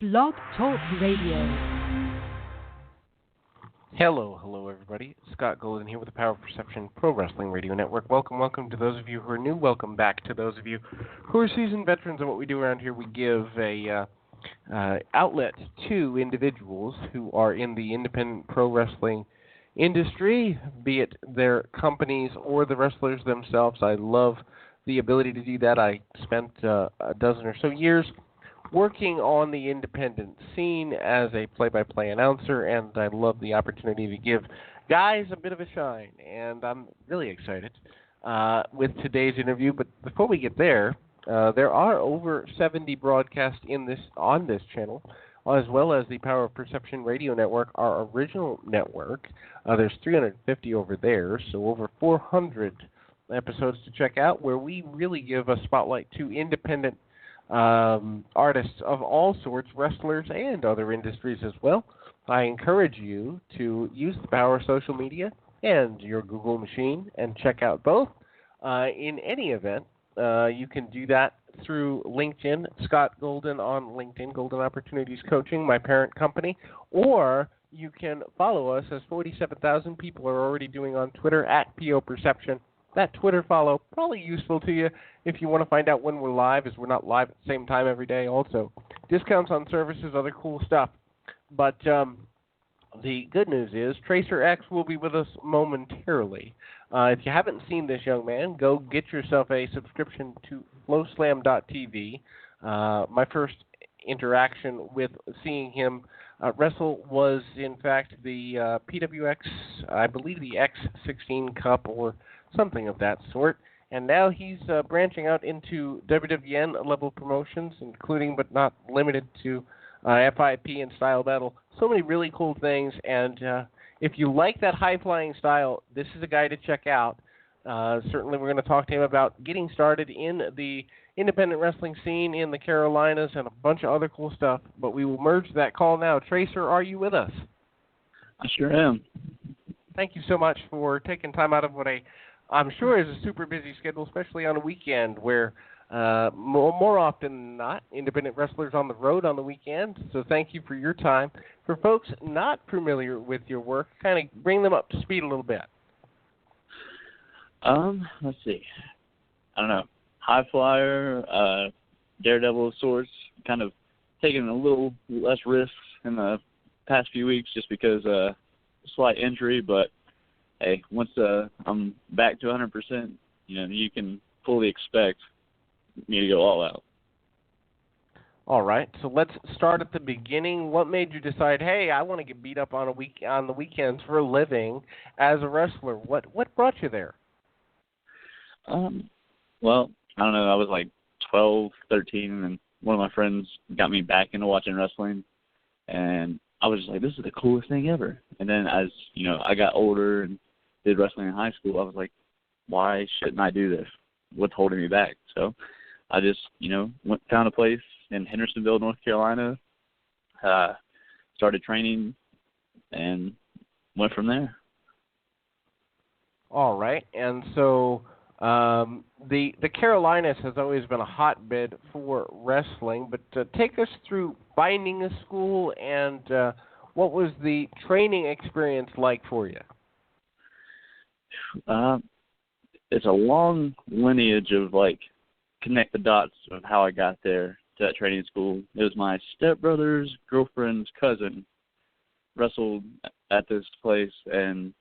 Blog Talk Radio. Hello, everybody. Scott Golden here with the Power of Perception Pro Wrestling Radio Network. Welcome to those of you who are new. Welcome back to those of you who are seasoned veterans of what we do around here. We give a outlet to individuals who are in the independent pro wrestling industry, be it their companies or the wrestlers themselves. I love the ability to do that. I spent a dozen or so years working on the independent scene as a play-by-play announcer, and I love the opportunity to give guys a bit of a shine, and I'm really excited with today's interview. But before we get there, there are over 70 broadcasts on this channel, as well as the Power of Perception Radio Network, our original network. There's 350 over there, so over 400 episodes to check out, where we really give a spotlight to independent artists of all sorts, wrestlers and other industries as well. I encourage you to use the power of social media and your Google machine and check out both. In any event, you can do that through LinkedIn, Scott Golden on LinkedIn, Golden Opportunities Coaching, my parent company, or you can follow us, as 47,000 people are already doing on Twitter, at PO Perception. That Twitter follow, probably useful to you if you want to find out when we're live, as we're not live at the same time every day. Also, discounts on services, other cool stuff. But the good news is Tracer X will be with us momentarily. If you haven't seen this young man, go get yourself a subscription to flowslam.tv. My first interaction with seeing him wrestle was, in fact, the PWX, I believe the X16 Cup or something of that sort. And now he's branching out into WWN level promotions, including but not limited to FIP and Style Battle. So many really cool things. And if you like that high-flying style, this is a guy to check out. Certainly we're going to talk to him about getting started in the independent wrestling scene in the Carolinas and a bunch of other cool stuff. But we will merge that call now. Tracer, are you with us? I sure am. Thank you so much for taking time out of what I'm sure is a super busy schedule, especially on a weekend where more often than not, independent wrestlers on the road on the weekend. So thank you for your time. For folks not familiar with your work, kind of bring them up to speed a little bit. Let's see. I don't know. High flyer, daredevil of sorts, kind of taking a little less risks in the past few weeks just because slight injury, but hey, once I'm back to 100%, you can fully expect me to go all out. All right, so let's start at the beginning. What made you decide, hey, I want to get beat up on the weekends for a living as a wrestler? What brought you there? Well, I don't know. I was like 12, 13, and one of my friends got me back into watching wrestling, and I was just like, this is the coolest thing ever. And then as, I got older and did wrestling in high school, I was like, why shouldn't I do this? What's holding me back? So I just, found a place in Hendersonville, North Carolina, started training, and went from there. All right, and so the Carolinas has always been a hotbed for wrestling, but take us through finding a school and what was the training experience like for you? It's a long lineage of connect the dots of how I got there to that training school. It was my stepbrother's girlfriend's cousin wrestled at this place, and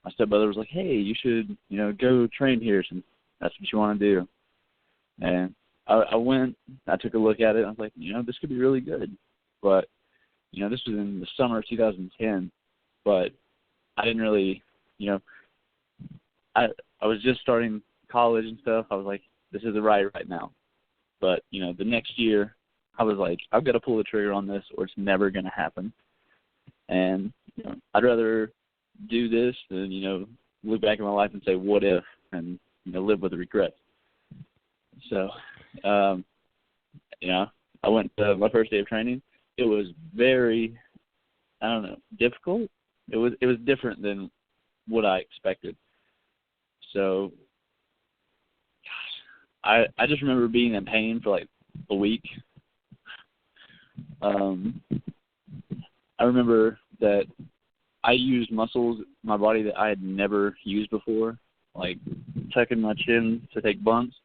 my stepbrother was like, hey, you should, go train here since that's what you want to do. And I went, I took a look at it, and I was like, this could be really good. But, this was in the summer of 2010, but I didn't really, I was just starting college and stuff. I was like, this isn't right now. But, the next year, I was like, I've got to pull the trigger on this or it's never going to happen. And, I'd rather do this than, look back at my life and say, what if, and, live with the regret. So, I went to my first day of training. It was very, difficult. It was different than what I expected. So, gosh, I just remember being in pain for a week. I remember that I used muscles in my body that I had never used before, like tucking my chin to take bumps.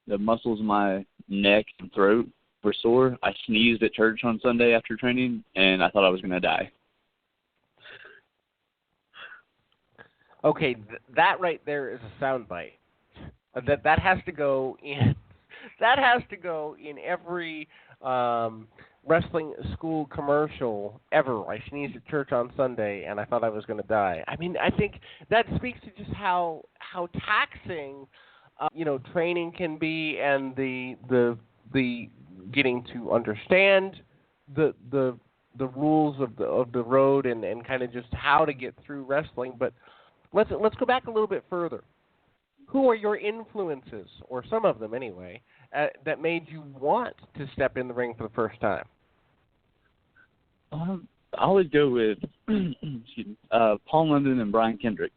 The muscles in my neck and throat were sore. I sneezed at church on Sunday after training, and I thought I was going to die. Okay, that right there is a soundbite. That has to go in. That has to go in every wrestling school commercial ever. I sneezed at church on Sunday, and I thought I was going to die. I mean, I think that speaks to just how taxing, training can be, and the getting to understand the rules of the road and kind of just how to get through wrestling. But let's go back a little bit further. Who are your influences, or some of them anyway, that made you want to step in the ring for the first time? I would go with Paul London and Brian Kendrick.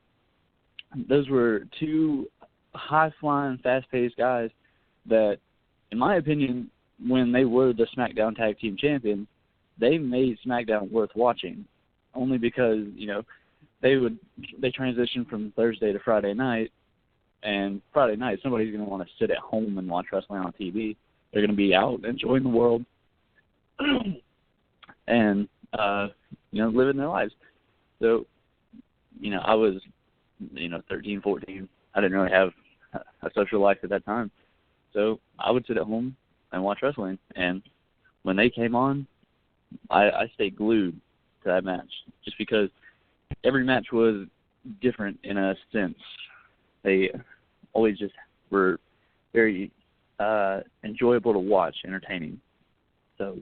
Those were two high-flying, fast-paced guys that, in my opinion, when they were the SmackDown Tag Team Champions, they made SmackDown worth watching, only because, they transitioned from Thursday to Friday night, and Friday night somebody's going to want to sit at home and watch wrestling on TV. They're going to be out enjoying the world and, living their lives. So, I was, 13, 14. I didn't really have a social life at that time. So I would sit at home and watch wrestling. And when they came on, I stayed glued to that match just because every match was different in a sense. They always just were very enjoyable to watch, entertaining. So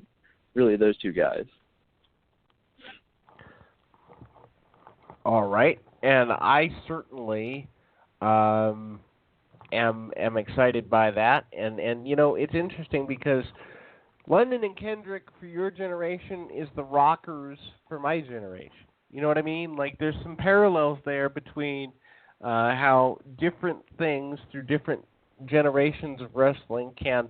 really those two guys. All right. And I certainly am excited by that. And it's interesting because London and Kendrick for your generation is the Rockers for my generation. You know what I mean? Like there's some parallels there between how different things through different generations of wrestling can,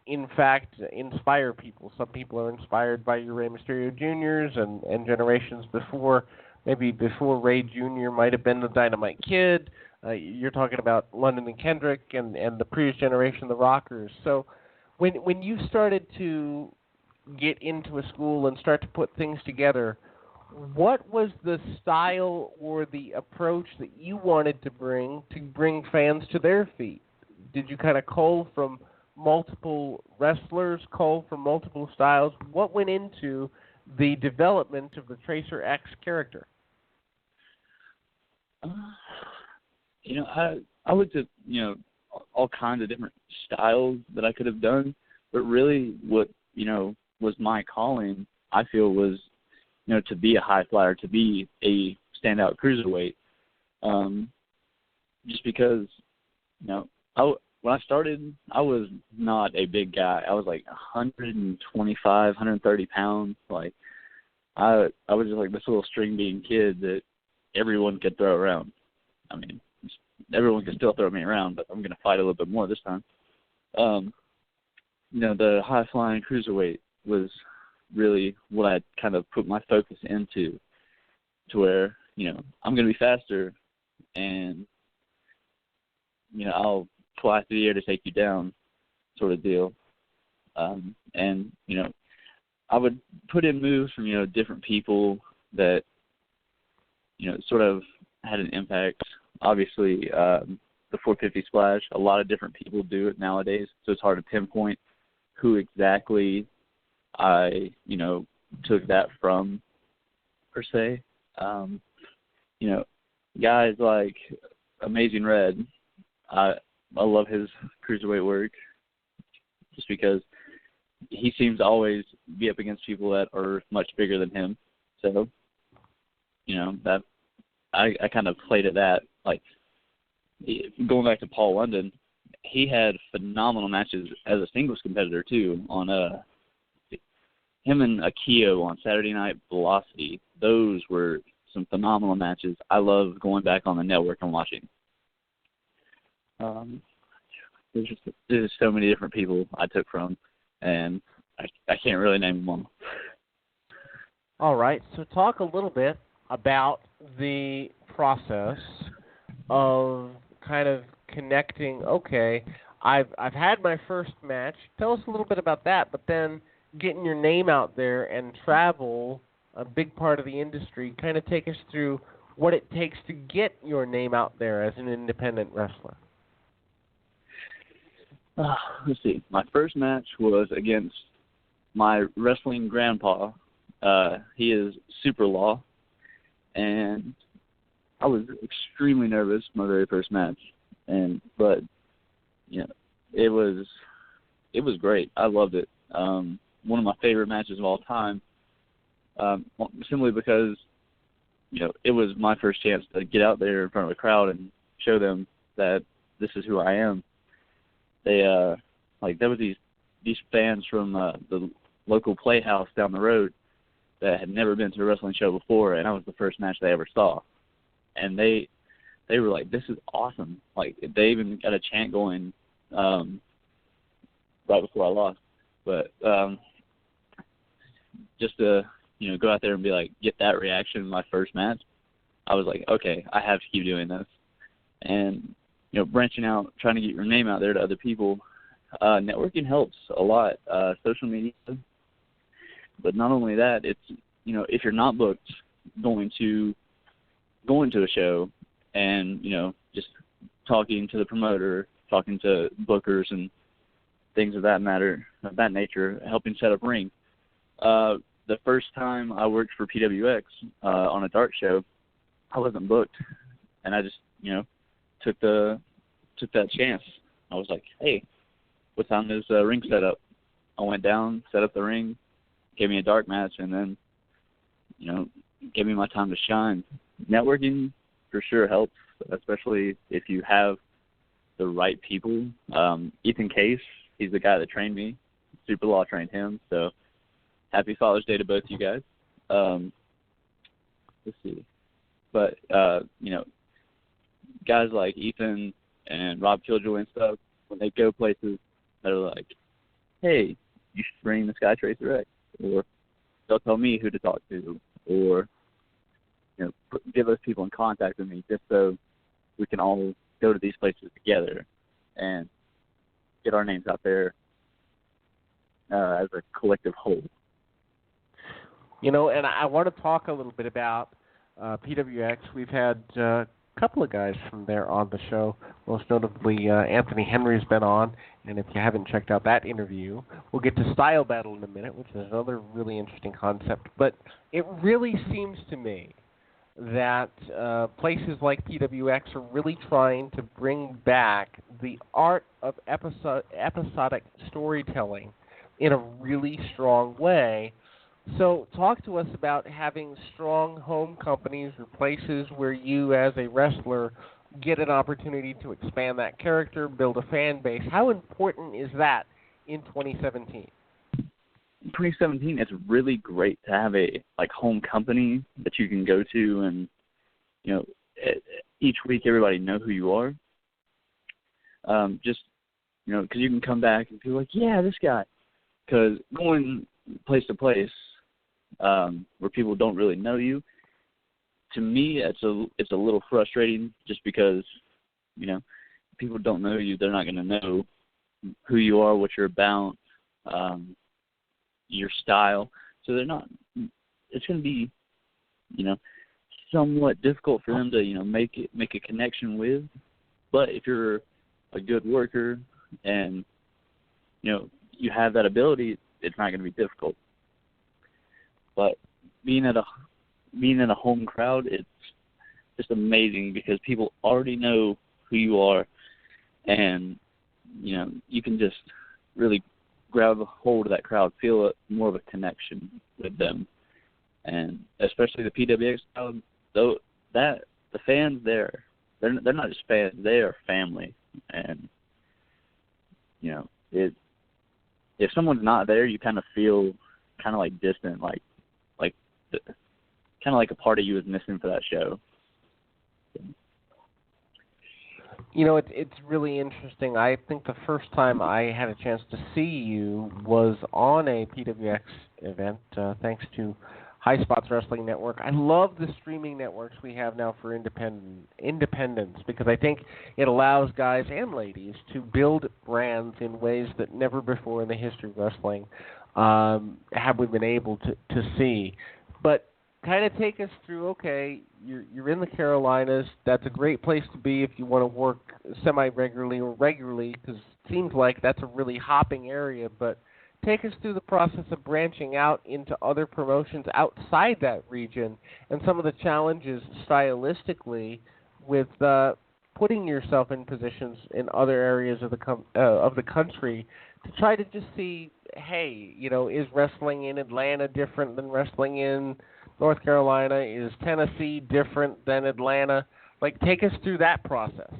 in fact, inspire people. Some people are inspired by your Rey Mysterio Jr.'s and generations before. Maybe before Ray Jr. might have been the Dynamite Kid. You're talking about London and Kendrick and the previous generation, the Rockers. So when you started to get into a school and start to put things together, what was the style or the approach that you wanted to bring fans to their feet? Did you kind of cull from multiple wrestlers, cull from multiple styles? What went into the development of the Tracer X character? I looked at, all kinds of different styles that I could have done, but really what, was my calling, I feel was, to be a high flyer, to be a standout cruiserweight. Just because, when I started, I was not a big guy. I was like 125, 130 pounds. Like, I was just like this little string bean kid that everyone could throw around. I mean, everyone can still throw me around, but I'm going to fight a little bit more this time. The high-flying cruiserweight was really what I kind of put my focus into, to where, I'm going to be faster, and, I'll fly through the air to take you down sort of deal. And, I would put in moves from, different people that, sort of had an impact. Obviously, the 450 splash, a lot of different people do it nowadays, so it's hard to pinpoint who exactly I, took that from, per se. Guys like Amazing Red, I love his cruiserweight work just because he seems to always be up against people that are much bigger than him. So, that I kind of played at that. Like, going back to Paul London, he had phenomenal matches as a singles competitor, too, on him and Akio on Saturday Night Velocity. Those were some phenomenal matches. I love going back on the network and watching. There's just so many different people I took from, and I can't really name them all. All right. So talk a little bit about the process of kind of connecting. Okay, I've had my first match. Tell us a little bit about that. But then getting your name out there and travel, a big part of the industry. Kind of take us through what it takes to get your name out there as an independent wrestler. Let's see. My first match was against my wrestling grandpa. He is Super Law, and I was extremely nervous my very first match, but it was great. I loved it. One of my favorite matches of all time, simply because it was my first chance to get out there in front of a crowd and show them that this is who I am. They there was these fans from the local playhouse down the road that had never been to a wrestling show before, and I was the first match they ever saw. And they were like, "This is awesome!" Like, they even got a chant going right before I lost. But just to go out there and be like, get that reaction in my first match, I was like, okay, I have to keep doing this. And branching out, trying to get your name out there to other people. Networking helps a lot. Social media, but not only that, it's if you're not booked, going to a show and just talking to the promoter, talking to bookers and things of that nature, helping set up ring. The first time I worked for PWX on a dark show, I wasn't booked, and I just took that chance. I was like, hey, what time is ring set up? I went down, set up the ring, gave me a dark match, and then gave me my time to shine. Networking for sure helps, especially if you have the right people. Ethan Case, he's the guy that trained me. Super Law trained him, so happy Father's Day to both you guys. Let's see. But, guys like Ethan and Rob Killjoy and stuff, when they go places, they're like, hey, you should bring this guy Tracer X, or they'll tell me who to talk to, or give us people in contact with me just so we can all go to these places together and get our names out there as a collective whole. And I want to talk a little bit about PWX. We've had a couple of guys from there on the show. Most notably, Anthony Henry's been on. And if you haven't checked out that interview, we'll get to Style Battle in a minute, which is another really interesting concept. But it really seems to me that places like PWX are really trying to bring back the art of episodic storytelling in a really strong way. So talk to us about having strong home companies or places where you as a wrestler get an opportunity to expand that character, build a fan base. How important is that in 2017? In 2017, it's really great to have a home company that you can go to, and each week everybody know who you are. Because you can come back and be like, yeah, this guy. Because going place to place where people don't really know you, to me, it's a little frustrating, just because people don't know you. They're not going to know who you are, what you're about, your style. So they're not. It's going to be somewhat difficult for them to make a connection with. But if you're a good worker and you have that ability, it's not going to be difficult. But being at a home crowd, it's just amazing, because people already know who you are, and you can just really grab a hold of that crowd, feel more of a connection with them, and especially the PWX crowd. Though the fans there, they're not just fans; they are family, and if someone's not there, you kind of feel kind of like distant, kind of like a part of you is missing for that show. It's really interesting. I think the first time I had a chance to see you was on a PWX event, thanks to High Spots Wrestling Network. I love the streaming networks we have now for independence because I think it allows guys and ladies to build brands in ways that never before in the history of wrestling have we been able to see. But kind of take us through, okay, you're in the Carolinas. That's a great place to be if you want to work semi-regularly or regularly, because it seems like that's a really hopping area. But take us through the process of branching out into other promotions outside that region and some of the challenges stylistically with putting yourself in positions in other areas of the country to try to just see, hey, is wrestling in Atlanta different than wrestling in North Carolina? Is Tennessee different than Atlanta? Like, take us through that process.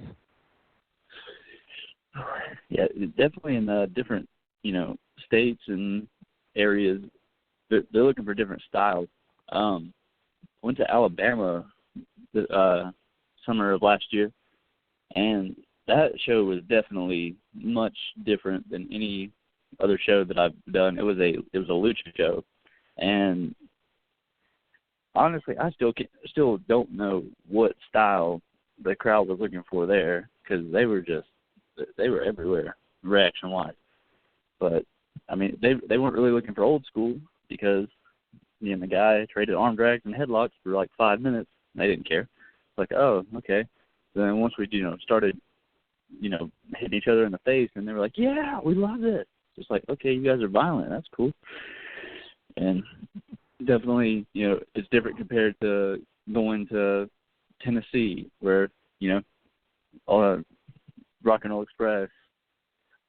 Yeah, definitely in different, states and areas, they're looking for different styles. Went to Alabama the summer of last year, and that show was definitely much different than any other show that I've done. It was a lucha show, and honestly, I still don't know what style the crowd was looking for there, because they were everywhere reaction wise. But I mean, they weren't really looking for old school, because me and the guy traded arm drags and headlocks for like 5 minutes. And they didn't care. Like, oh, okay. So then once we started hitting each other in the face, and they were like, yeah, we love it. Just like, okay, you guys are violent. That's cool. And definitely, it's different compared to going to Tennessee, where, Rock and Roll Express,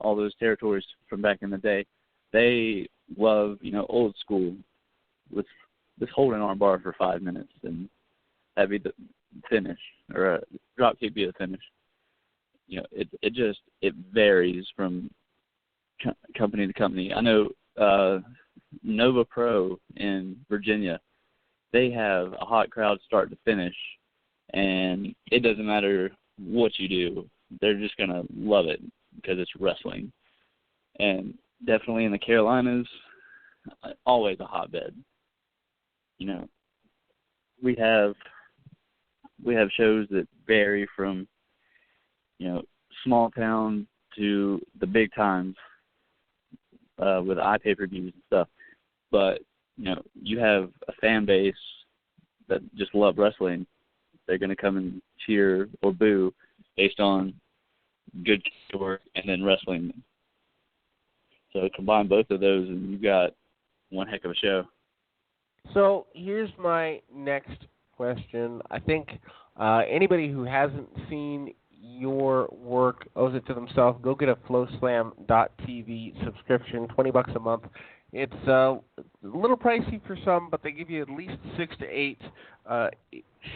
all those territories from back in the day, they love, old school with this holding arm bar for 5 minutes, and that'd be the finish, or a drop kick be the finish. It varies from company to company. I know Nova Pro in Virginia, they have a hot crowd start to finish, and it doesn't matter what you do, they're just going to love it because it's wrestling. And definitely in the Carolinas, always a hotbed. We have shows that vary from, small town to the big times with iPay-per-views and stuff. But, you have a fan base that just love wrestling. They're going to come and cheer or boo based on good work and then wrestling. So combine both of those, and you've got one heck of a show. So here's my next question. I think anybody who hasn't seen your work owes it to themselves. Go get a FlowSlam.tv subscription, $20 a month. It's a little pricey for some, but they give you at least 6 to 8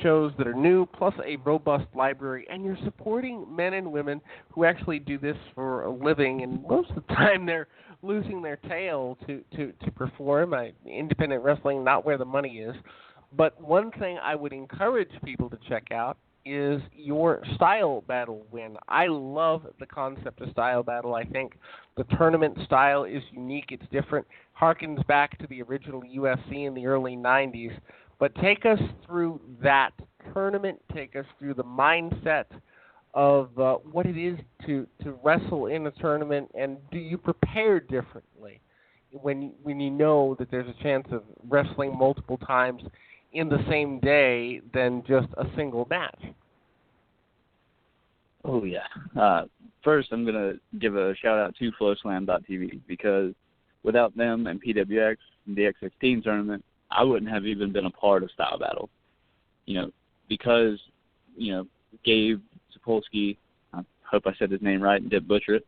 shows that are new, plus a robust library, and you're supporting men and women who actually do this for a living, and most of the time they're losing their tail to perform. Independent wrestling, not where the money is. But one thing I would encourage people to check out is your Style Battle win. I love the concept of Style Battle. I think the tournament style is unique. It's different. Harkens back to the original UFC in the early 90s. But take us through that tournament. Take us through the mindset of what it is to wrestle in a tournament, and do you prepare differently when you know that there's a chance of wrestling multiple times in the same day than just a single match? Oh, yeah. First, I'm going to give a shout-out to FlowSlam.tv, because without them and PWX and the X16 tournament, I wouldn't have even been a part of Style Battle. Because, Gabe Sapolsky, I hope I said his name right and didn't butcher it,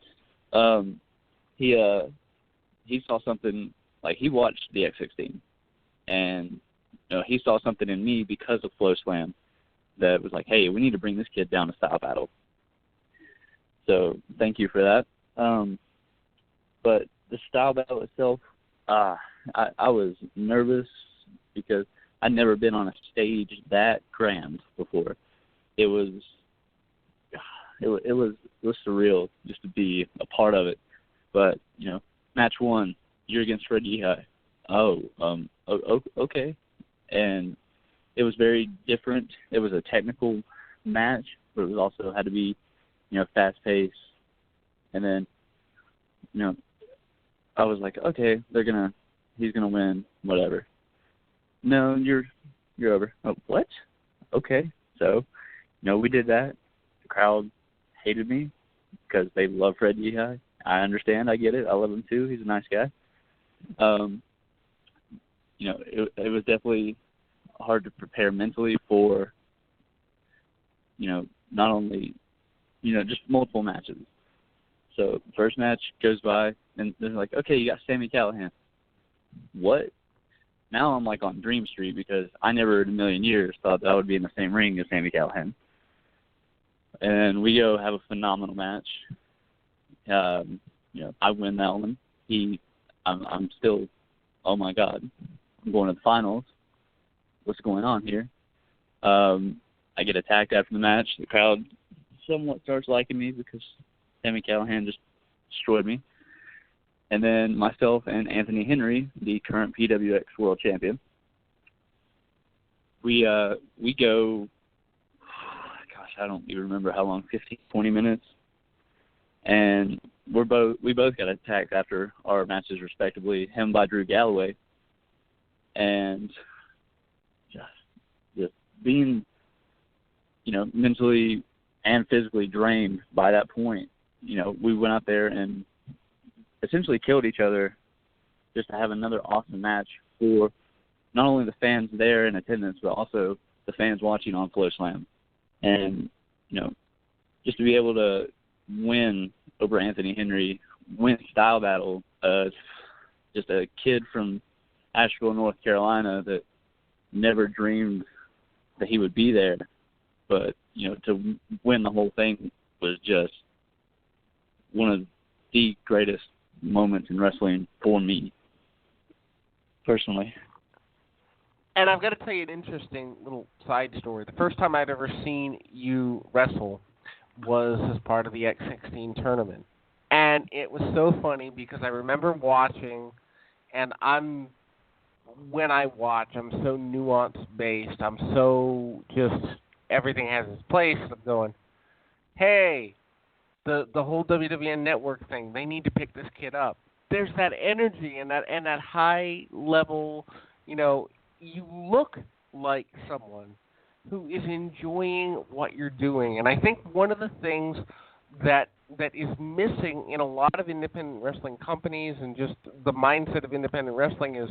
he saw something, like he watched the X16, and he saw something in me because of FlowSlam that was like, hey, we need to bring this kid down to Style Battle. So thank you for that. But the Style Battle itself, I was nervous because I'd never been on a stage that grand before. It was it was surreal just to be a part of it. But match one, you're against Fred Yehai. Okay, and it was very different. It was a technical match, but it was also had to be fast paced. And then I was like, okay, he's gonna win, whatever. No, you're over. Oh, what? Okay, so we did that. The crowd hated me because they love Fred Yehai. I understand. I get it. I love him too. He's a nice guy. It was definitely hard to prepare mentally for, not only, just multiple matches. So first match goes by, and they're like, okay, you got Sami Callihan. What? Now I'm like on Dream Street because I never in a million years thought that I would be in the same ring as Sami Callihan. And we go have a phenomenal match. I win that one. I'm still, oh my God, I'm going to the finals. What's going on here? I get attacked after the match. The crowd somewhat starts liking me because Sami Callihan just destroyed me. And then myself and Anthony Henry, the current PWX World Champion, we go, gosh, I don't even remember how long, 15, 20 minutes. And we both got attacked after our matches respectively, him by Drew Galloway. And just being, mentally and physically drained by that point, we went out there and essentially killed each other just to have another awesome match for not only the fans there in attendance, but also the fans watching on FloSlam. And, just to be able to win over Anthony Henry, win style battle, just a kid from Asheville, North Carolina that never dreamed that he would be there. But, to win the whole thing was just one of the greatest moments in wrestling for me, personally. And I've got to tell you an interesting little side story. The first time I'd ever seen you wrestle was as part of the X16 tournament. And it was so funny because I remember watching, and when I watch, I'm so nuance-based. I'm so just, everything has its place. I'm going, hey, the whole WWN network thing, they need to pick this kid up. There's that energy and that high level, you look like someone who is enjoying what you're doing. And I think one of the things that is missing in a lot of independent wrestling companies and just the mindset of independent wrestling is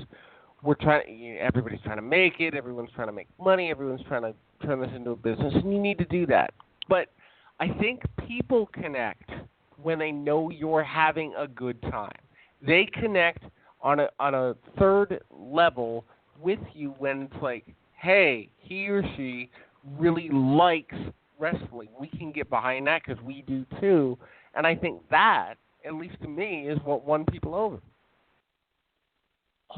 everybody's trying to make it, everyone's trying to make money, everyone's trying to turn this into a business, and you need to do that. But I think people connect when they know you're having a good time. They connect on a third level with you when it's like, hey, he or she really likes wrestling. We can get behind that because we do too. And I think that, at least to me, is what won people over.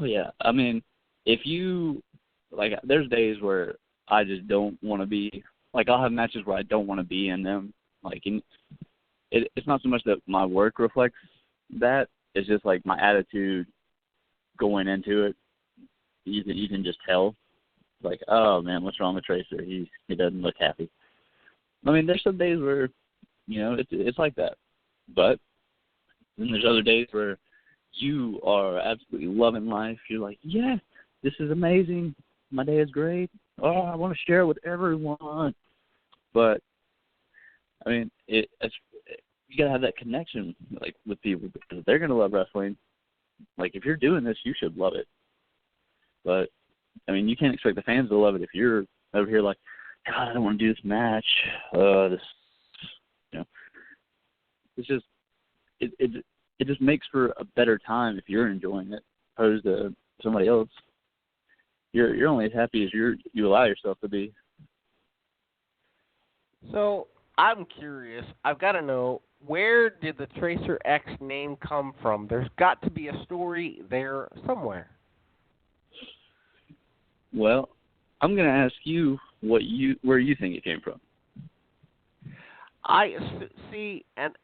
Oh, yeah. I mean, there's days where I just don't want to be, I'll have matches where I don't want to be in them. It's not so much that my work reflects that. It's just, my attitude going into it. You can just tell. Oh, man, what's wrong with Tracer? He doesn't look happy. I mean, there's some days where, it's like that. But then there's other days where you are absolutely loving life. You're like, yeah, this is amazing. My day is great. Oh, I want to share it with everyone. But, I mean, you got to have that connection, with people because they're going to love wrestling. If you're doing this, you should love it. But, I mean, you can't expect the fans to love it if you're over here God, I don't want to do this match. It's just, it just makes for a better time if you're enjoying it, opposed to somebody else. You're only as happy as you allow yourself to be. So I'm curious. I've got to know, where did the Tracer X name come from? There's got to be a story there somewhere. Well, I'm going to ask you where you think it came from. see, and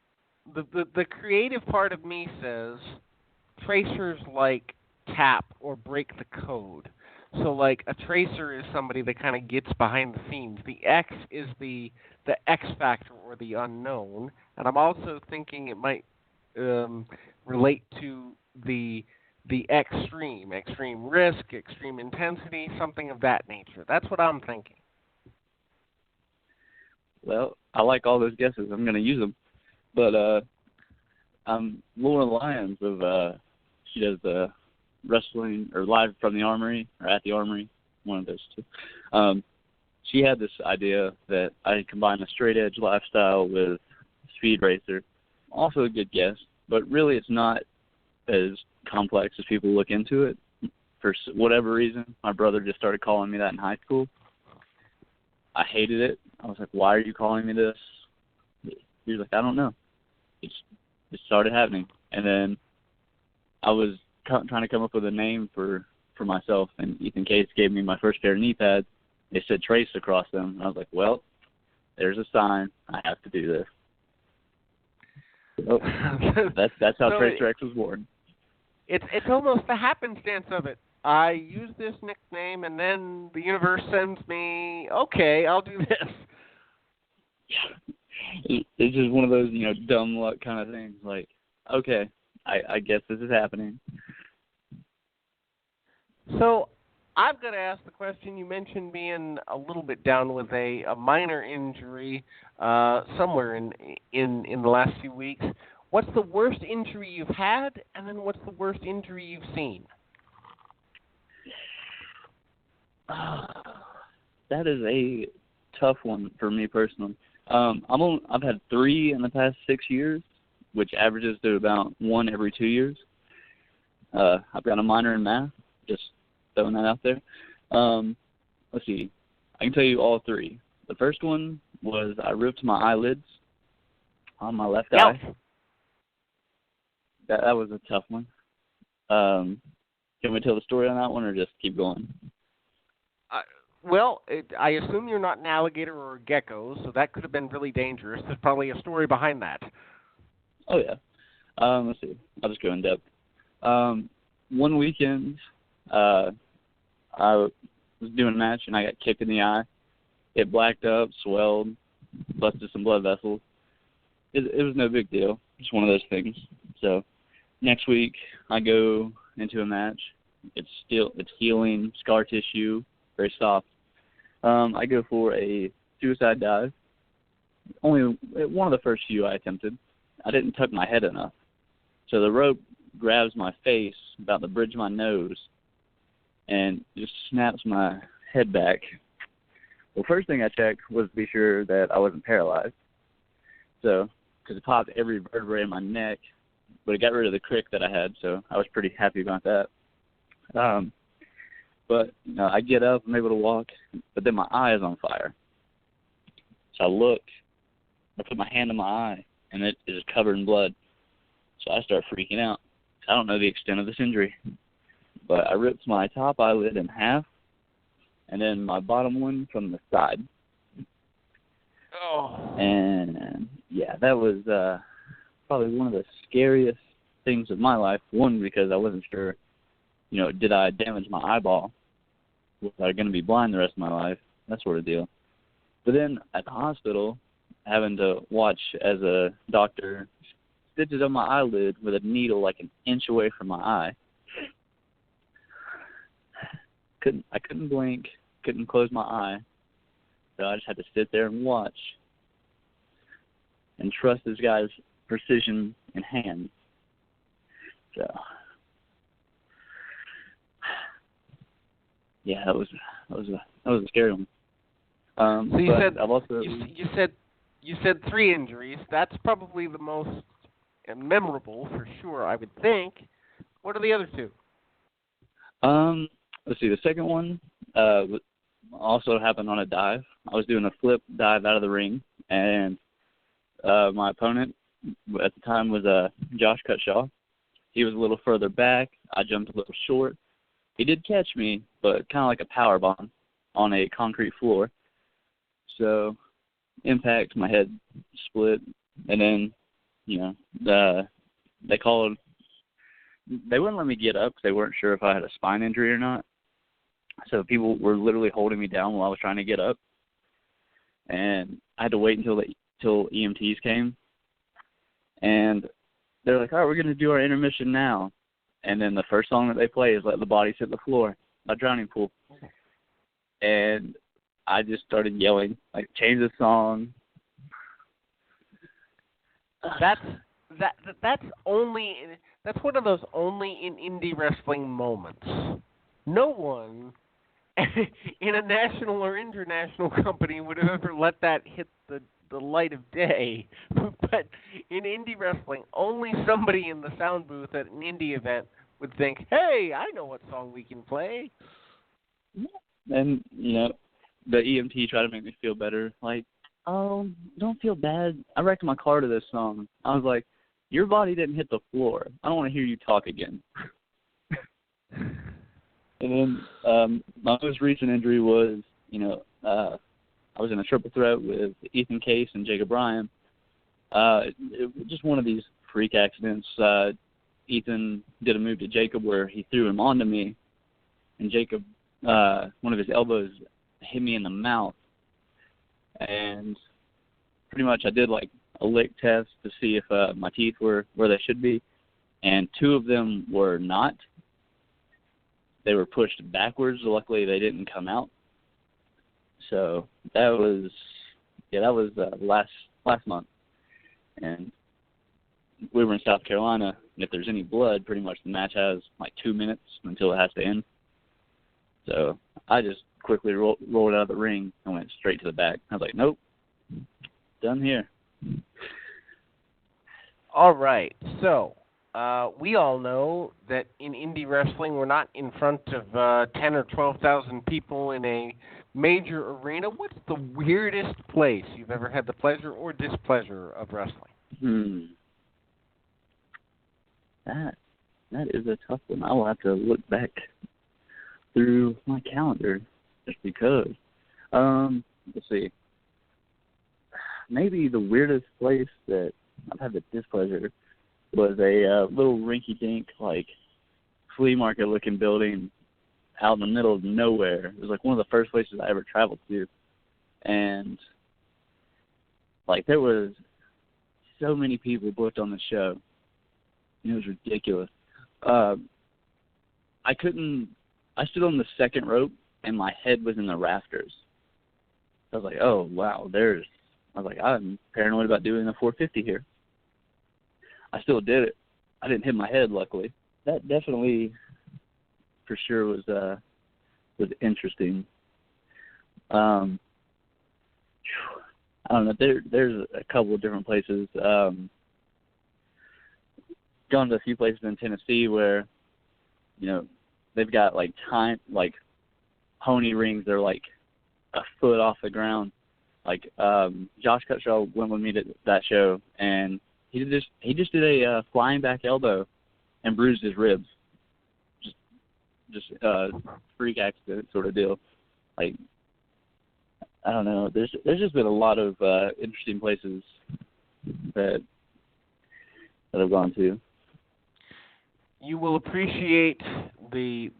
the creative part of me says tracers like tap or break the code. So like a tracer is somebody that kind of gets behind the scenes. The X is the X factor or the unknown, and I'm also thinking it might relate to the extreme risk, extreme intensity, something of that nature. That's what I'm thinking. Well, I like all those guesses. I'm going to use them. But Laura Lyons she does the wrestling or live from the Armory or at the Armory, one of those two. She had this idea that I combine a straight edge lifestyle with speed racer. Also a good guess, but really it's not as complex as people look into it. For whatever reason, my brother just started calling me that in high school. I hated it. I was like, why are you calling me this? He was like, I don't know. It started happening. And then I was trying to come up with a name for myself, and Ethan Case gave me my first pair of knee pads. They said Trace across them. And I was like, well, there's a sign. I have to do this. So that's how Tracer X was born. It's almost the happenstance of it. I use this nickname, and then the universe sends me, okay, I'll do this. It's just one of those, dumb luck kind of things. Like, okay, I guess this is happening. So I've got to ask the question. You mentioned being a little bit down with a minor injury somewhere in the last few weeks. What's the worst injury you've had, and then what's the worst injury you've seen? That is a tough one for me personally. I've had 3 in the past 6 years, which averages to about 1 every 2 years. I've got a minor in math, just throwing that out there. Let's see. I can tell you all 3. The first one was I ripped my eyelids on my left eye. That was a tough one. Can we tell the story on that one or just keep going? Well, I assume you're not an alligator or a gecko, so that could have been really dangerous. There's probably a story behind that. Oh, yeah. Let's see. I'll just go in depth. One weekend, I was doing a match, and I got kicked in the eye. It blacked up, swelled, busted some blood vessels. It was no big deal. Just one of those things. So next week, I go into a match. It's healing, scar tissue, very soft. I go for a suicide dive. Only one of the first few I attempted. I didn't tuck my head enough. So the rope grabs my face about the bridge of my nose and just snaps my head back. Well, first thing I checked was to be sure that I wasn't paralyzed. So, because it popped every vertebrae in my neck, but it got rid of the crick that I had, so I was pretty happy about that. But I get up, I'm able to walk, but then my eye is on fire. So I look, I put my hand on my eye, and it is covered in blood. So I start freaking out. I don't know the extent of this injury, but I ripped my top eyelid in half, and then my bottom one from the side. Oh. And, yeah, that was probably one of the scariest things of my life. One, because I wasn't sure, did I damage my eyeball? Was I going to be blind the rest of my life? That sort of deal. But then at the hospital, having to watch as a doctor stitches on my eyelid with a needle like an inch away from my eye. I couldn't blink, couldn't close my eye. So I just had to sit there and watch and trust this guy's precision in hand. So, yeah, that was a scary one. So you said 3 injuries. That's probably the most memorable for sure, I would think. What are the other 2? Let's see. The second one also happened on a dive. I was doing a flip dive out of the ring, and my opponent at the time was Josh Cutshaw. He was a little further back. I jumped a little short. He did catch me, but kind of like a power bomb on a concrete floor. So impact, my head split, and then, they called. They wouldn't let me get up because they weren't sure if I had a spine injury or not. So people were literally holding me down while I was trying to get up, and I had to wait until EMTs came. And they're like, "All right, we're going to do our intermission now." And then the first song that they play is "Let the Bodies Hit the Floor," a Drowning Pool. And I just started yelling, like, "Change the song." That's one of those only in indie wrestling moments. No one in a national or international company would have ever let that hit the light of day. But in indie wrestling, only somebody in the sound booth at an indie event would think, "Hey, I know what song we can play." And, the EMT tried to make me feel better. Like, "Oh, don't feel bad. I wrecked my car to this song." I was like, "Your body didn't hit the floor. I don't want to hear you talk again." And then my most recent injury was, I was in a triple threat with Ethan Case and Jacob Ryan. It was just one of these freak accidents. Ethan did a move to Jacob where he threw him onto me, and Jacob, one of his elbows hit me in the mouth. And pretty much I did like a lick test to see if my teeth were where they should be, and two of them were not. They were pushed backwards. Luckily, they didn't come out. So that was last month, and we were in South Carolina. And if there's any blood, pretty much the match has like 2 minutes until it has to end. So I just quickly rolled out of the ring and went straight to the back. I was like, "Nope, done here." All right, so we all know that in indie wrestling, we're not in front of 10 or 12,000 people in a major arena. What's the weirdest place you've ever had the pleasure or displeasure of wrestling? That is a tough one. I will have to look back through my calendar just because. Let's see. Maybe the weirdest place that I've had the displeasure was a little rinky-dink, like, flea market-looking building out in the middle of nowhere. It was like one of the first places I ever traveled to. And, like, there was so many people booked on the show. It was ridiculous. I stood on the second rope, and my head was in the rafters. I was like, "Oh, wow, I'm paranoid about doing a 450 here." I still did it. I didn't hit my head, luckily. That definitely, for sure, was interesting. I don't know. There's a couple of different places. Gone to a few places in Tennessee where, they've got like pony rings. They're like a foot off the ground. Like Josh Cutshaw went with me to that show, and he just did a flying back elbow and bruised his ribs. Just freak accident sort of deal. Like, I don't know. There's just been a lot of interesting places that I've gone to. You will appreciate the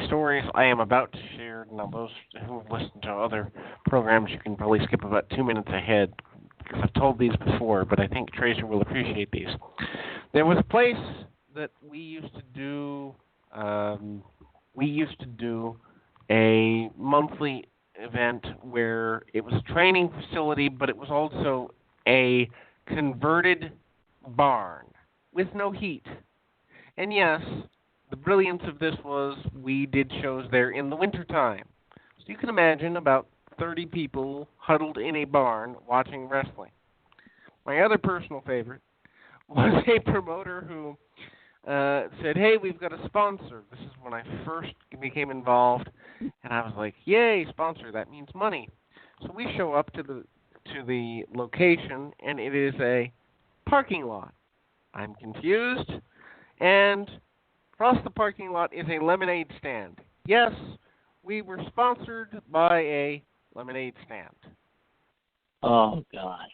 stories I am about to share. Now, those who have listened to other programs, you can probably skip about 2 minutes ahead, because I've told these before, but I think Tracer will appreciate these. There was a place that we used to do a monthly event where it was a training facility, but it was also a converted barn with no heat. And yes, the brilliance of this was we did shows there in the wintertime. So you can imagine about 30 people huddled in a barn watching wrestling. My other personal favorite was a promoter who said, "Hey, we've got a sponsor." This is when I first became involved, and I was like, "Yay, sponsor, that means money." So we show up to the location, and it is a parking lot. I'm confused. And across the parking lot is a lemonade stand. Yes, we were sponsored by a lemonade stand. Oh, God.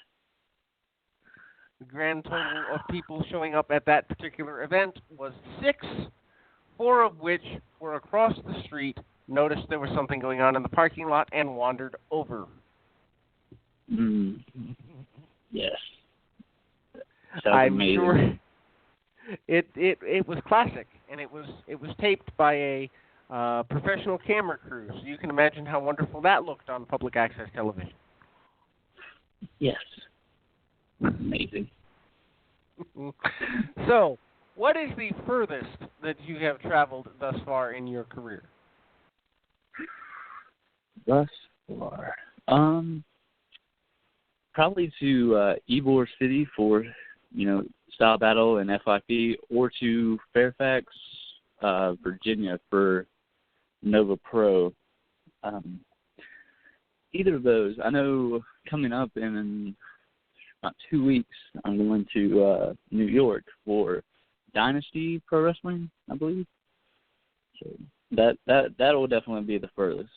The grand total of people showing up at that particular event was 6, 4 of which were across the street, noticed there was something going on in the parking lot, and wandered over. Yes. I'm amazing. sure it was classic, and it was taped by a professional camera crew, so you can imagine how wonderful that looked on public access television. Yes. Amazing. So, what is the furthest that you have traveled thus far in your career? Thus far, probably to Ybor City for, Style Battle and FIP, or to Fairfax, Virginia for Nova Pro. Either of those. I know coming up in about 2 weeks, I'm going to New York for Dynasty Pro Wrestling, I believe. So that will definitely be the furthest.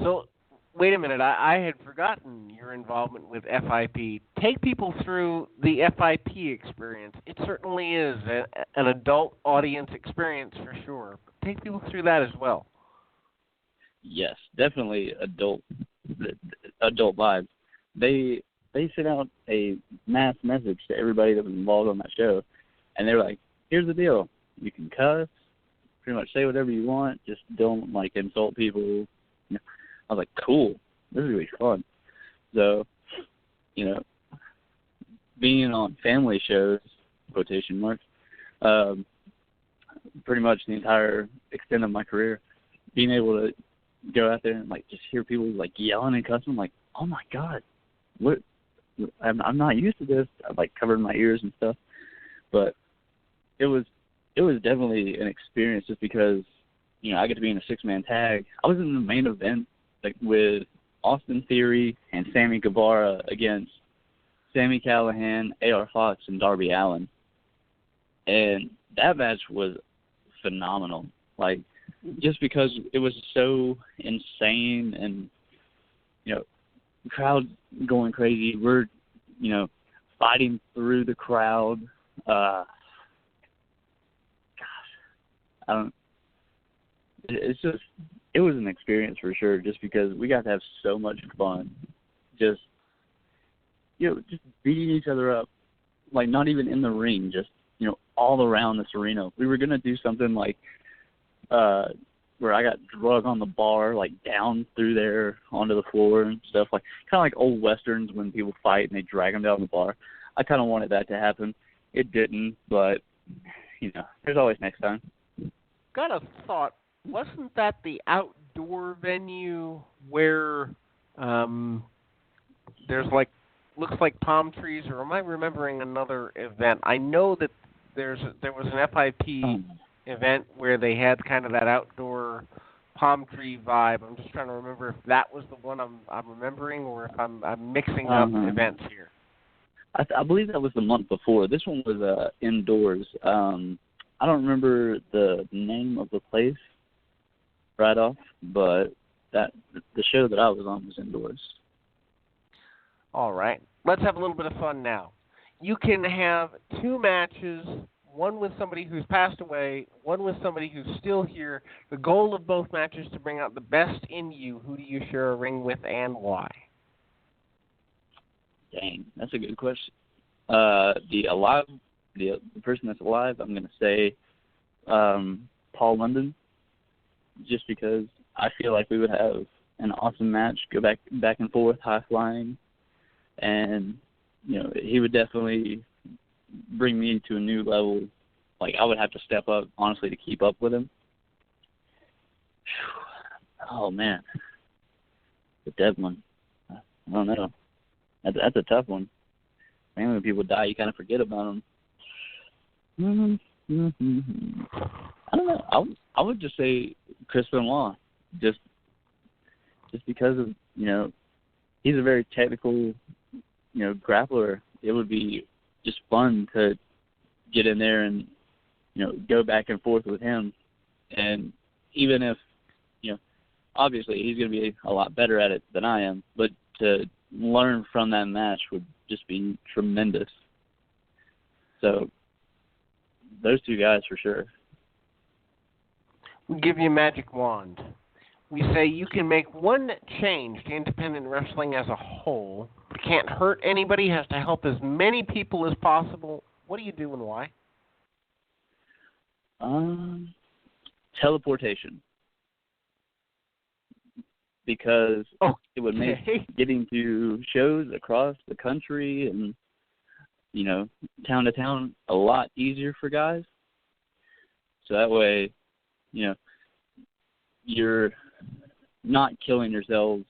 So, wait a minute. I had forgotten your involvement with FIP. Take people through the FIP experience. It certainly is an adult audience experience for sure. Take people through that as well. Yes, definitely adult vibes. They sent out a mass message to everybody that was involved on that show, and they were like, "Here's the deal: you can cuss, pretty much say whatever you want, just don't insult people." I was like, "Cool, this is gonna be fun." So, being on family shows, quotation marks, pretty much the entire extent of my career, being able to go out there and just hear people yelling and cussing, I'm like, oh my God, what? I'm not used to this. I covered my ears and stuff, but it was definitely an experience just because I get to be in a 6-man tag. I was in the main event with Austin Theory and Sammy Guevara against Sammy Callahan, A.R. Fox, and Darby Allin, and that match was phenomenal. Just because it was so insane and, the crowd going crazy. We're, fighting through the crowd. Gosh, it was an experience for sure, just because we got to have so much fun. Just beating each other up, not even in the ring, just, all around this arena. We were going to do something where I got drug on the bar, down through there onto the floor and stuff, kind of like old westerns when people fight and they drag them down the bar. I kind of wanted that to happen. It didn't, but, there's always next time. Got a thought. Wasn't that the outdoor venue where there's looks like palm trees, or am I remembering another event? I know that there was an FIP event where they had kind of that outdoor palm tree vibe. I'm just trying to remember if that was the one I'm remembering, or if I'm mixing up events here. I believe that was the month before. This one was indoors. I don't remember the name of the place right off, but the show that I was on was indoors. All right. Let's have a little bit of fun now. You can have 2 matches, one with somebody who's passed away, one with somebody who's still here. The goal of both matches is to bring out the best in you. Who do you share a ring with and why? Dang, that's a good question. The person that's alive, I'm going to say Paul London, just because I feel like we would have an awesome match, go back and forth, high flying, and he would definitely bring me to a new level. I would have to step up, honestly, to keep up with him. Oh man, the dead one. I don't know. That's a tough one. Man, when people die, you kind of forget about them. I don't know. I would just say Chris Benoit, just because of he's a very technical grappler. It would be just fun to get in there and go back and forth with him. And even if obviously he's going to be a lot better at it than I am, but to learn from that match would just be tremendous. So those two guys for sure. We give you a magic wand. We say you can make one change to independent wrestling as a whole. It can't hurt anybody, has to help as many people as possible. What do you do and why? Teleportation. Because it would make getting to shows across the country and, you know, town to town a lot easier for guys. So that way, you know, you're not killing yourselves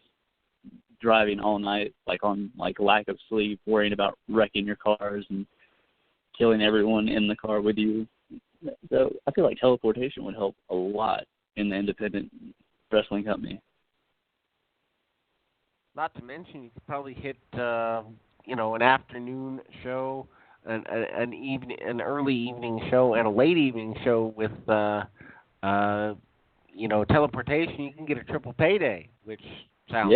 driving all night, like on lack of sleep, worrying about wrecking your cars and killing everyone in the car with you. So I feel like teleportation would help a lot in the independent wrestling company. Not to mention, you could probably hit, an afternoon show, an early evening show, and a late evening show with, teleportation. You can get a triple payday, which sounds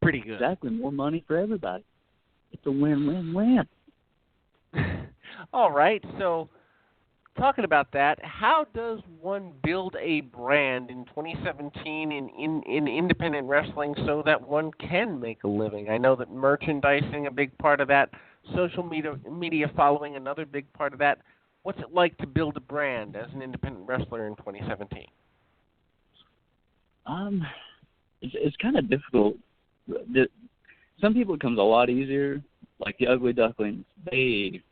pretty good. Exactly, more money for everybody. It's a win-win-win. All right, so talking about that, how does one build a brand in 2017 in independent wrestling so that one can make a living? I know that merchandising, a big part of that, social media following, another big part of that. What's it like to build a brand as an independent wrestler in 2017? It's kind of difficult. Some people it comes a lot easier, like the Ugly Ducklings. They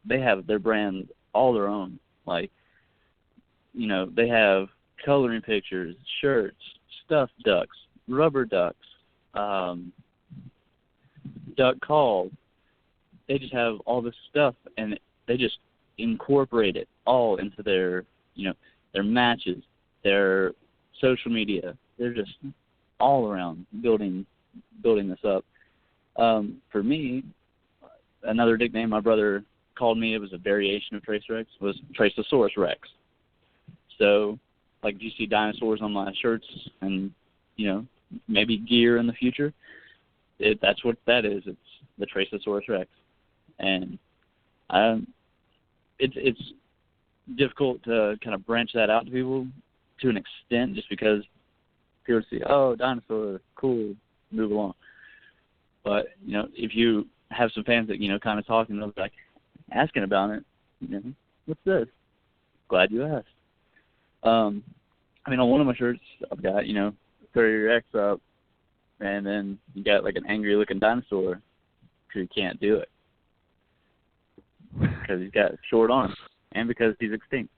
have their brand all their own. Like, you know, they have coloring pictures, shirts, stuffed ducks, rubber ducks, duck call. They just have all this stuff, and they just incorporate it all into their matches, their social media. They're just all around building this up. For me, another nickname my brother called me, it was a variation of Trace Rex, was Traceosaurus Rex. So, like, do you see dinosaurs on my shirts and, maybe gear in the future? That's what that is. It's the Traceosaurus Rex. And it's difficult to kind of branch that out to people to an extent, just because people see, oh, dinosaur, cool, move along. But, if you have some fans that, kind of talking, they'll be like, asking about it, what's this? Glad you asked. On one of my shirts, I've got, throw your X up, and then you got like an angry-looking dinosaur because you can't do it because he's got short arms and because he's extinct.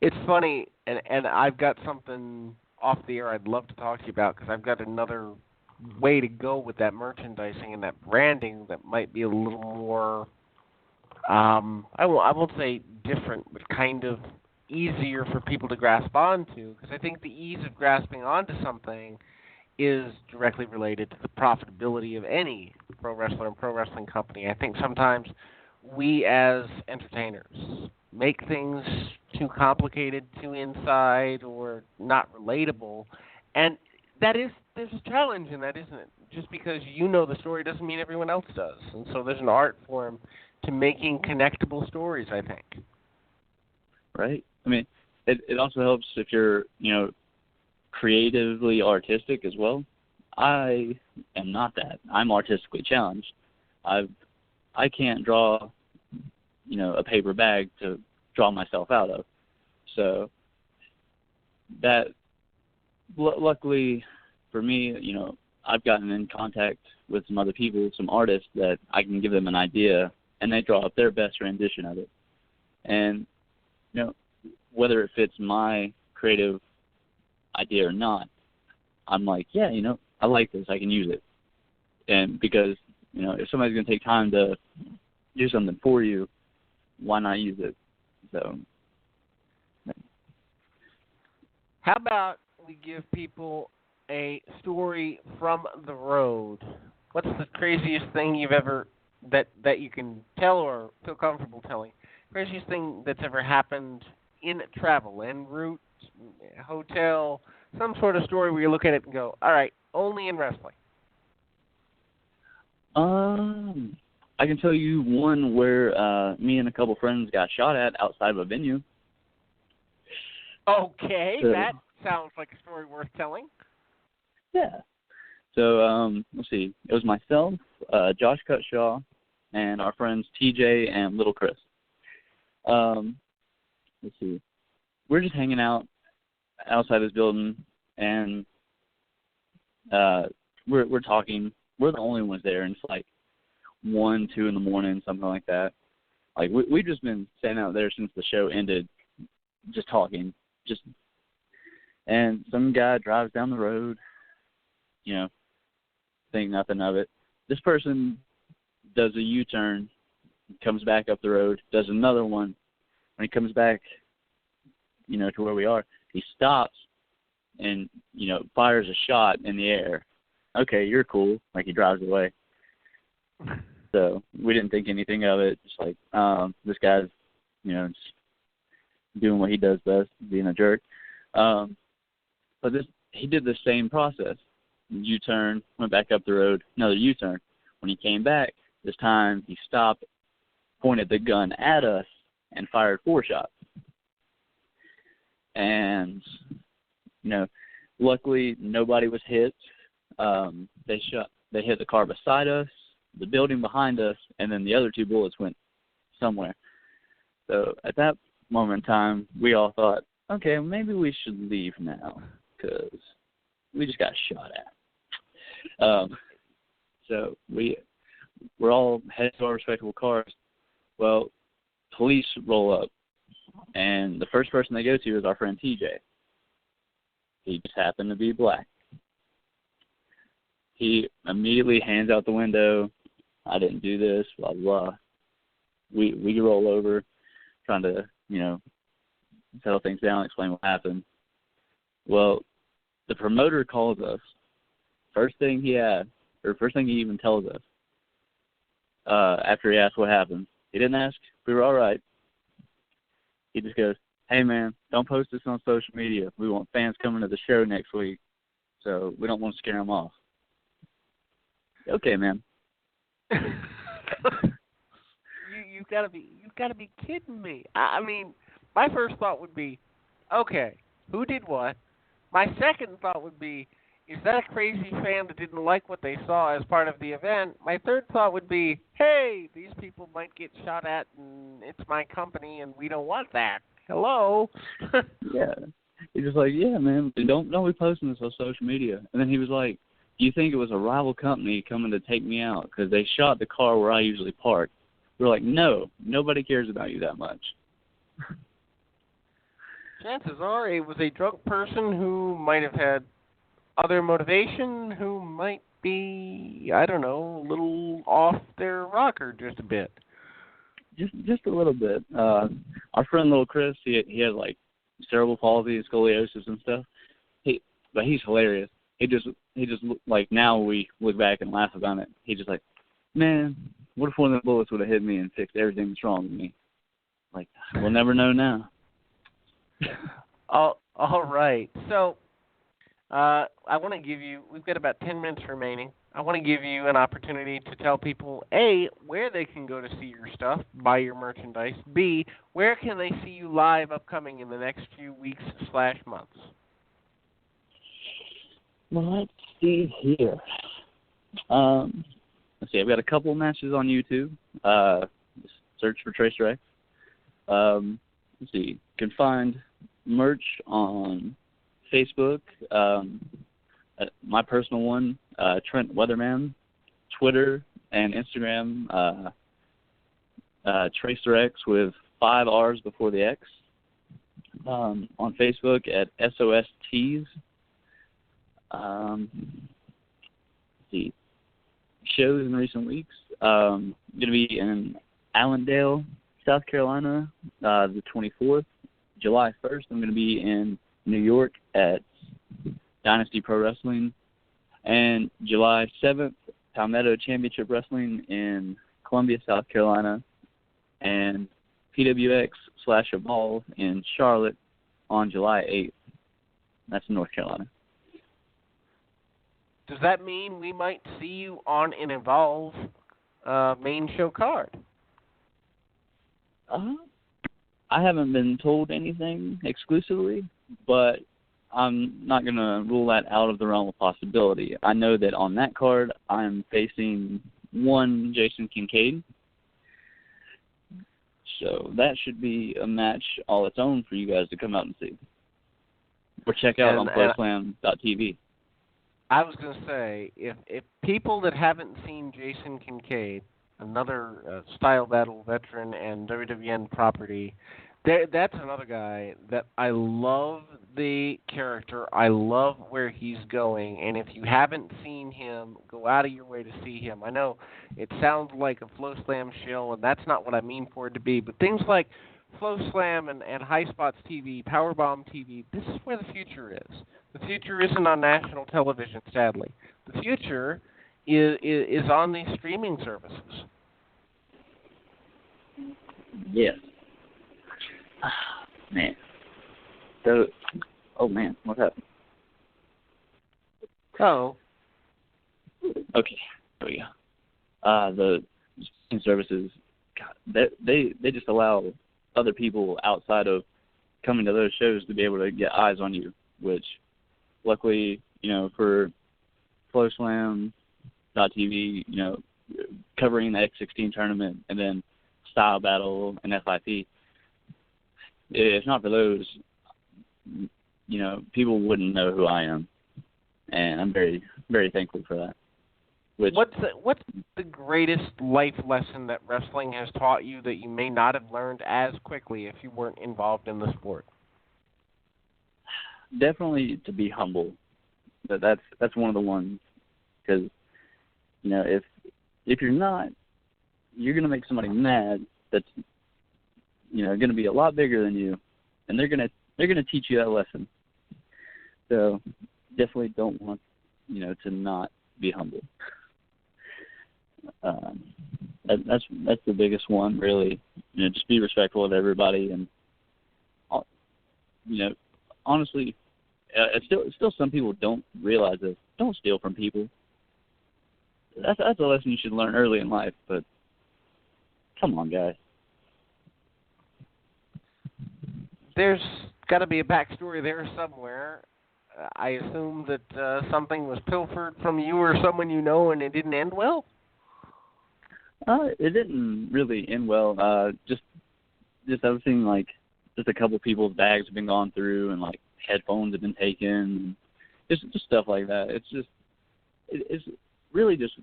It's funny, and I've got something off the air I'd love to talk to you about, because I've got another way to go with that merchandising and that branding that might be a little more, I won't say different, but kind of easier for people to grasp onto, because I think the ease of grasping onto something is directly related to the profitability of any pro wrestler and pro wrestling company. I think sometimes we as entertainers make things too complicated, too inside, or not relatable, and there's a challenge in that, isn't it? Just because you know the story doesn't mean everyone else does. And so there's an art form to making connectable stories, I think. Right. It also helps if you're, creatively artistic as well. I am not that. I'm artistically challenged. I can't draw, a paper bag to draw myself out of. So that, luckily for me, I've gotten in contact with some other people, some artists, that I can give them an idea, and they draw up their best rendition of it. And, whether it fits my creative idea or not, I'm like, yeah, I like this. I can use it. And because, if somebody's going to take time to do something for you, why not use it? So, how about we give people a story from the road? What's the craziest thing you've ever that you can tell or feel comfortable telling? Craziest thing that's ever happened in travel, en route, hotel, some sort of story where you look at it and go, all right, only in wrestling? I can tell you one where me and a couple friends got shot at outside of a venue. Okay, that sounds like a story worth telling. Yeah. So, let's see. It was myself, Josh Cutshaw, and our friends TJ and Little Chris. Let's see. We're just hanging out outside this building, and we're talking. We're the only ones there, and it's like 1, 2 in the morning, something like that. Like we've just been standing out there since the show ended, just talking, and some guy drives down the road, think nothing of it. This person does a U-turn, comes back up the road, does another one. When he comes back, to where we are, he stops and, fires a shot in the air. Okay, you're cool. Like, he drives away. So we didn't think anything of it. Just like, this guy's, just doing what he does best, being a jerk. But he did the same process. U-turn, went back up the road, another U-turn. When he came back, this time he stopped, pointed the gun at us, and fired 4 shots. And, luckily nobody was hit. They hit the car beside us, the building behind us, and then the other 2 bullets went somewhere. So at that moment in time, we all thought, okay, maybe we should leave now because we just got shot at. So we're all headed to our respectable cars. Well, police roll up, and the first person they go to is our friend TJ. He just happened to be black. He immediately hands out the window, I didn't do this, blah, blah. We roll over, trying to, settle things down, explain what happened. Well, the promoter calls us. First thing he even tells us, after he asked what happened, he didn't ask if we were all right. He just goes, hey, man, don't post this on social media. We want fans coming to the show next week, so we don't want to scare them off. Okay, man. You've got to be kidding me. I mean, my first thought would be, okay, who did what? My second thought would be, is that a crazy fan that didn't like what they saw as part of the event? My third thought would be, hey, these people might get shot at, and it's my company, and we don't want that. Hello? Yeah. He's just like, yeah, man, don't be posting this on social media. And then he was like, do you think it was a rival company coming to take me out because they shot the car where I usually park? We're like, no, nobody cares about you that much. Chances are it was a drunk person who might have had other motivation, who might be, I don't know, a little off their rocker just a bit. Just a little bit. Our friend Little Chris, he has like cerebral palsy and scoliosis and stuff. But he's hilarious. He just like, now we look back and laugh about it. He's just like, man, what if one of the bullets would have hit me and fixed everything that's wrong with me? Like, we'll never know now. All right. So I want to give you, we've got about 10 minutes remaining. I want to give you an opportunity to tell people, A, where they can go to see your stuff, buy your merchandise. B, where can they see you live upcoming in the next few weeks / months? Well, let's see here. Let's see, I've got a couple matches on YouTube. Search for Tracer X. Let's see, you can find merch on Facebook, my personal one, Trent Weatherman, Twitter and Instagram, Tracer X with 5 R's before the X. On Facebook at SOS Tees. Let's see, shows in recent weeks. I'm going to be in Allendale, South Carolina, the 24th. July 1st, I'm going to be in New York at Dynasty Pro Wrestling. And July 7th, Palmetto Championship Wrestling in Columbia, South Carolina. And PWX / Evolve in Charlotte on July 8th. That's in North Carolina. Does that mean we might see you on an Evolve main show card? I haven't been told anything exclusively, but I'm not going to rule that out of the realm of possibility. I know that on that card, I'm facing one Jason Kincaid. So that should be a match all its own for you guys to come out and see. Or check out on flowslam.tv. I was going to say, if people that haven't seen Jason Kincaid, another Style Battle veteran and WWN property, that's another guy that I love the character. I love where he's going. And if you haven't seen him, go out of your way to see him. I know it sounds like a Flow Slam shill, and that's not what I mean for it to be. But things like Flow Slam and High Spots TV, Powerbomb TV, this is where the future is. The future isn't on national television, sadly. The future is on these streaming services. Yes. Man. Man, what happened? Oh. Okay, there we go. The streaming services, God, they just allow other people outside of coming to those shows to be able to get eyes on you, which luckily, for FlowSlam.tv, covering the X16 tournament and then Style Battle and FIP, if not for those, people wouldn't know who I am, and I'm very, very thankful for that. What's the greatest life lesson that wrestling has taught you that you may not have learned as quickly if you weren't involved in the sport? Definitely to be humble. That's one of the ones, because if you're not, you're gonna make somebody mad. That's going to be a lot bigger than you, and they're gonna teach you that lesson. So definitely don't want to not be humble. That's the biggest one, really. Just be respectful of everybody, and honestly, still some people don't realize this. Don't steal from people. That's a lesson you should learn early in life. But come on, guys. There's got to be a backstory there somewhere. I assume that something was pilfered from you or someone you know, and it didn't end well. It didn't really end well. Just everything, like, just a couple people's bags have been gone through, and like headphones have been taken, just stuff like that. It's really just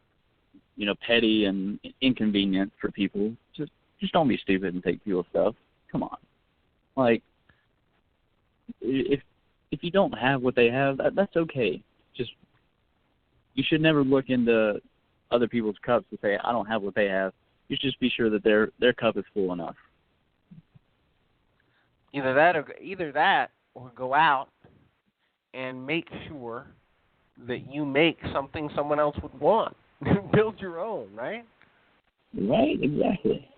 petty and inconvenient for people. Just don't be stupid and take people's stuff. Come on, like, if you don't have what they have, that's okay. Just, you should never look into other people's cups and say, I don't have what they have. You should just be sure that their cup is full enough. Either that or go out and make sure that you make something someone else would want. Build your own, right? Right, exactly.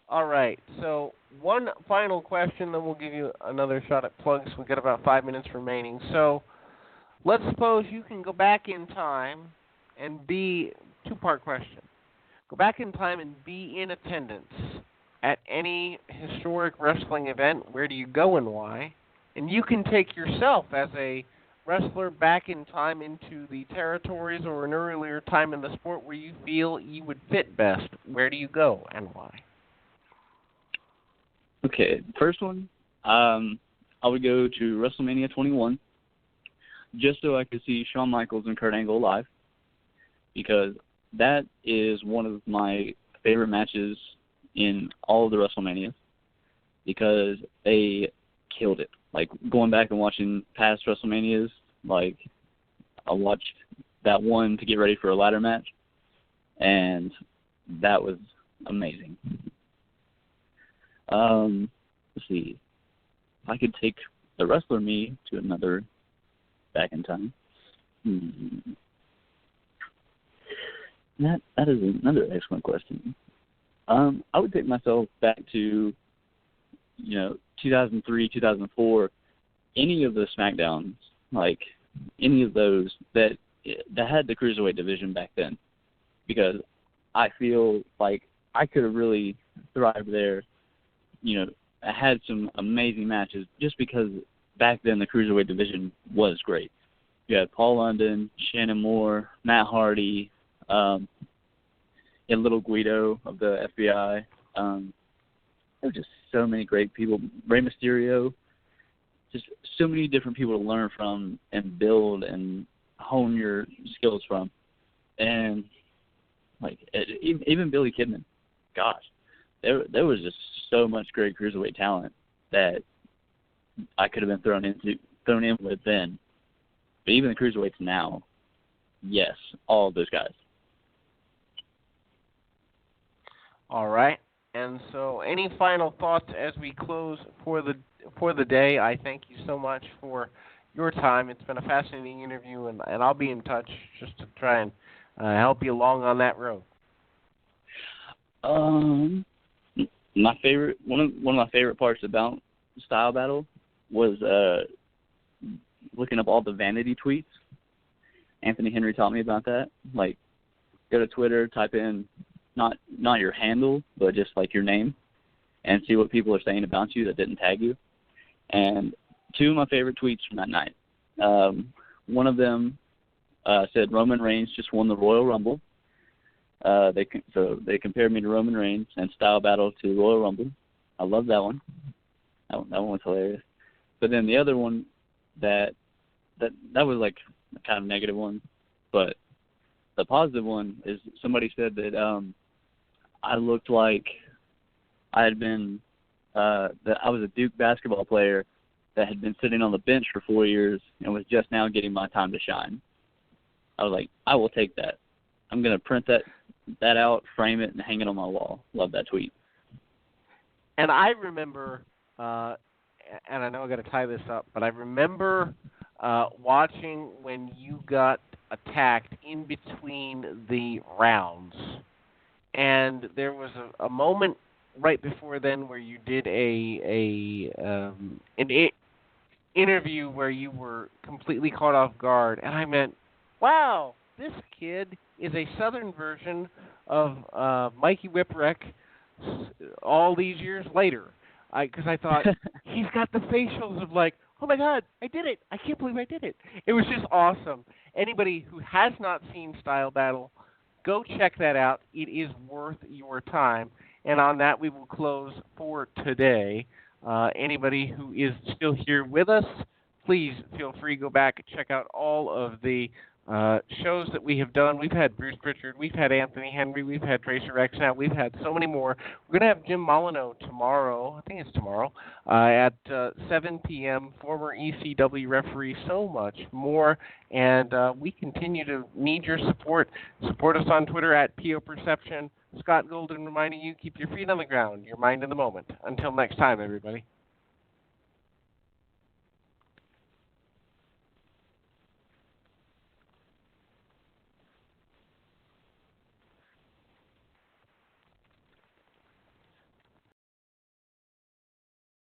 All right, so one final question, then we'll give you another shot at plugs. We've got about 5 minutes remaining. So let's suppose you can go back in time and be, two-part question. Go back in time and be in attendance at any historic wrestling event. Where do you go and why? And you can take yourself as a wrestler back in time into the territories or an earlier time in the sport where you feel you would fit best. Where do you go and why? Okay, first one, I would go to WrestleMania 21 just so I could see Shawn Michaels and Kurt Angle live, because that is one of my favorite matches in all of the WrestleManias, because they killed it. Like, going back and watching past WrestleManias, like, I watched that one to get ready for a ladder match, and that was amazing. Let's see. If I could take the wrestler me to another back in time. That is another excellent question. I would take myself back to, 2003, 2004, any of the SmackDowns, like any of those that had the Cruiserweight division back then, because I feel like I could have really thrived there. I had some amazing matches just because back then the Cruiserweight division was great. You had Paul London, Shannon Moore, Matt Hardy, and Little Guido of the FBI. There were just so many great people. Rey Mysterio. Just so many different people to learn from and build and hone your skills from. And, even Billy Kidman. Gosh, there was just so much great Cruiserweight talent that I could have been thrown in with then. But even the Cruiserweights now, yes, all of those guys. All right. And so, any final thoughts as we close for the day? I thank you so much for your time. It's been a fascinating interview, and I'll be in touch just to try and help you along on that road. My favorite one of my favorite parts about Style Battle was looking up all the vanity tweets. Anthony Henry taught me about that. Like, go to Twitter, type in not your handle, but just like your name, and see what people are saying about you that didn't tag you. And two of my favorite tweets from that night. One of them said Roman Reigns just won the Royal Rumble. They compared me to Roman Reigns and Style Battle to Royal Rumble. I love that one. That one was hilarious. But then the other one that was like a kind of negative one, but the positive one is somebody said that I looked like I had been that I was a Duke basketball player that had been sitting on the bench for 4 years and was just now getting my time to shine. I was like, I will take that. I'm going to print that out, frame it, and hang it on my wall. Love that tweet. And I remember, and I know I got to tie this up, but I remember watching when you got attacked in between the rounds, and there was a moment right before then where you did an interview where you were completely caught off guard, and I meant, wow, this kid is a southern version of Mikey Whipwreck all these years later. Because I thought, he's got the facials of like, oh my God, I did it. I can't believe I did it. It was just awesome. Anybody who has not seen Style Battle, go check that out. It is worth your time. And on that, we will close for today. Anybody who is still here with us, please feel free to go back and check out all of the shows that we have done. We've had Bruce Pritchard, we've had Anthony Henry, we've had Tracer X now, we've had so many more. We're going to have Jim Molyneux tomorrow, I think it's tomorrow, at 7 p.m., former ECW referee, so much more. And we continue to need your support. Support us on Twitter at PO Perception. Scott Golden reminding you, keep your feet on the ground, your mind in the moment. Until next time, everybody.